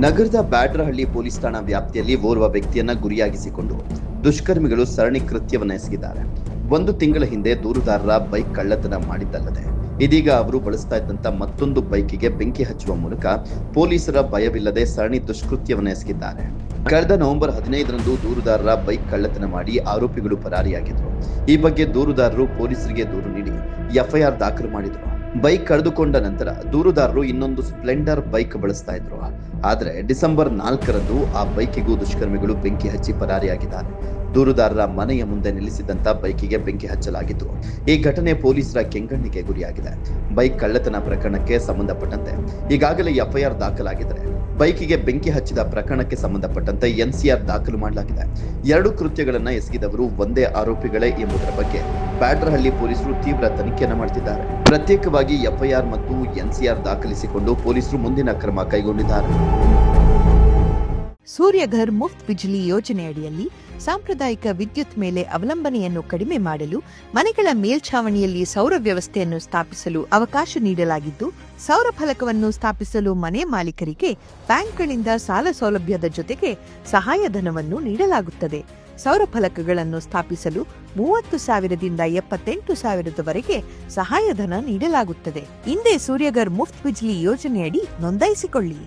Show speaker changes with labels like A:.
A: ನಗರದ ಬ್ಯಾಡ್ರಹಳ್ಳಿ ಪೊಲೀಸ್ ಠಾಣಾ ವ್ಯಾಪ್ತಿಯಲ್ಲಿ ಓರ್ವ ವ್ಯಕ್ತಿಯನ್ನ ಗುರಿಯಾಗಿಸಿಕೊಂಡು ದುಷ್ಕರ್ಮಿಗಳು ಸರಣಿ ಕೃತ್ಯವನ್ನು ಎಸಗಿದ್ದಾರೆ. 1 ತಿಂಗಳ ಹಿಂದೆ ದೂರುದಾರರ ಬೈಕ್ ಕಳ್ಳತನ ಮಾಡಿದ್ದಲ್ಲದೆ ಇದೀಗ ಅವರು ಬಳಸ್ತಾ ಇದ್ದಂತ ಮತ್ತೊಂದು ಬೈಕಿಗೆ ಬೆಂಕಿ ಹಚ್ಚುವ ಮೂಲಕ ಪೊಲೀಸರ ಭಯವಿಲ್ಲದೆ ಸರಣಿ ದುಷ್ಕೃತ್ಯವನ್ನು ಎಸಗಿದ್ದಾರೆ. ಕಳೆದ ನವೆಂಬರ್ 15ರಂದು ದೂರುದಾರರ ಬೈಕ್ ಕಳ್ಳತನ ಮಾಡಿ ಆರೋಪಿಗಳು ಪರಾರಿಯಾಗಿದ್ರು. ಈ ಬಗ್ಗೆ ದೂರುದಾರರು ಪೊಲೀಸರಿಗೆ ದೂರು ನೀಡಿ ಎಫ್ಐಆರ್ ದಾಖಲು ಮಾಡಿದ್ರು. ಬೈಕ್ ಕಳೆದುಕೊಂಡ ನಂತರ ದೂರುದಾರರು ಇನ್ನೊಂದು ಸ್ಪ್ಲೆಂಡರ್ ಬೈಕ್ ಬಳಸ್ತಾ ಇದ್ರು. ಆದರೆ ಡಿಸೆಂಬರ್ 4ರಂದು ಆ ಬೈಕಿಗೂ ದುಷ್ಕರ್ಮಿಗಳು ಬೆಂಕಿ ಹಚ್ಚಿ ಪರಾರಿಯಾಗಿದ್ದಾರೆ. ದೂರುದಾರರ ಮನೆಯ ಮುಂದೆ ನಿಲ್ಲಿಸಿದಂತ ಬೈಕಿಗೆ ಬೆಂಕಿ ಹಚ್ಚಲಾಗಿತ್ತು. ಈ ಘಟನೆ ಪೊಲೀಸರ ಕೆಂಗಣ್ಣಿಗೆ ಗುರಿಯಾಗಿದೆ. ಬೈಕ್ ಕಳ್ಳತನ ಪ್ರಕರಣಕ್ಕೆ ಸಂಬಂಧಪಟ್ಟಂತೆ ಈಗಾಗಲೇ ಎಫ್ಐಆರ್ ದಾಖಲಾಗಿದ್ದಾರೆ. ಬೈಕಿಗೆ ಬೆಂಕಿ ಹಚ್ಚಿದ ಪ್ರಕರಣಕ್ಕೆ ಸಂಬಂಧಪಟ್ಟಂತೆ ಎನ್ಸಿಆರ್ ದಾಖಲು ಮಾಡಲಾಗಿದೆ. 2 ಕೃತ್ಯಗಳನ್ನ ಎಸಗಿದವರು ಒಂದೇ ಆರೋಪಿಗಳೇ ಎಂಬುದರ ಬಗ್ಗೆ ಬ್ಯಾಡ್ರಹಳ್ಳಿ ಪೊಲೀಸರು ತೀವ್ರ ತನಿಖೆಯನ್ನು ಮಾಡುತ್ತಿದ್ದಾರೆ. ಪ್ರತ್ಯೇಕವಾಗಿ ಎಫ್ಐಆರ್ ಮತ್ತು ಎನ್ಸಿಆರ್ ದಾಖಲಿಸಿಕೊಂಡು ಪೊಲೀಸರು ಮುಂದಿನ ಕ್ರಮ ಕೈಗೊಂಡಿದ್ದಾರೆ.
B: ಸೂರ್ಯಘರ್ ಮುಫ್ತ್ ಬಿಜ್ಲಿ ಯೋಜನೆಯಡಿಯಲ್ಲಿ ಸಾಂಪ್ರದಾಯಿಕ ವಿದ್ಯುತ್ ಮೇಲೆ ಅವಲಂಬನೆಯನ್ನು ಕಡಿಮೆ ಮಾಡಲು ಮನೆಗಳ ಮೇಲ್ಛಾವಣಿಯಲ್ಲಿ ಸೌರ ವ್ಯವಸ್ಥೆಯನ್ನು ಸ್ಥಾಪಿಸಲು ಅವಕಾಶ ನೀಡಲಾಗಿದ್ದು, ಸೌರ ಫಲಕವನ್ನು ಸ್ಥಾಪಿಸಲು ಮನೆ ಮಾಲೀಕರಿಗೆ ಬ್ಯಾಂಕ್ಗಳಿಂದ ಸಾಲ ಸೌಲಭ್ಯದ ಜೊತೆಗೆ ಸಹಾಯಧನವನ್ನು ನೀಡಲಾಗುತ್ತದೆ. ಸೌರ ಫಲಕಗಳನ್ನು ಸ್ಥಾಪಿಸಲು 30,000ದಿಂದ 78,000ದವರೆಗೆ ಸಹಾಯಧನ ನೀಡಲಾಗುತ್ತದೆ. ಹಿಂದೆ ಸೂರ್ಯಘರ್ ಮುಫ್ತ್ ಬಿಜ್ಲಿ ಯೋಜನೆಯಡಿ ನೋಂದಾಯಿಸಿಕೊಳ್ಳಿ.